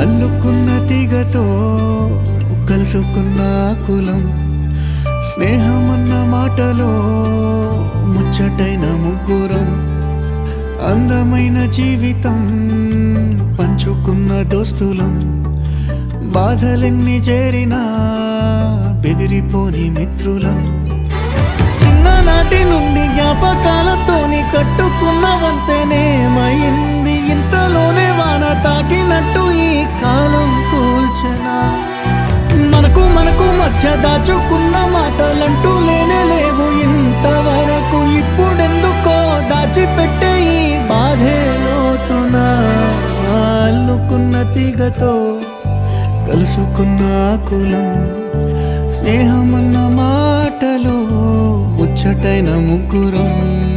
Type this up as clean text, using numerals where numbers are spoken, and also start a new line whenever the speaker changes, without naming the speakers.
అల్లుకున్న తీగతో కలుసుకున్న కులం, స్నేహమన్న మాటలో ముచ్చటైన ముగ్గురం, అందమైన జీవితం పంచుకున్న దోస్తులం, బాధలెన్ని చేరినా బెదిరిపోని మిత్రులం. చిన్ననాటి నుండి జ్ఞాపకాలతోని కట్టుకున్న వంతెనేమైంది, ఇంతలోనే వాన తాకినట్టు ఈ కాలం కూల్చనా. మనకు మధ్య దాచుకున్న మాటలంటూ లేనే లేవు ఇంతవరకు, ఇప్పుడెందుకో దాచిపెట్టే ఈ బాధే లోతున. అల్లుకున్న తీగతో కలుసుకున్న కులం, స్నేహమన్న మాటలో ముచ్చటైన ముగ్గురం.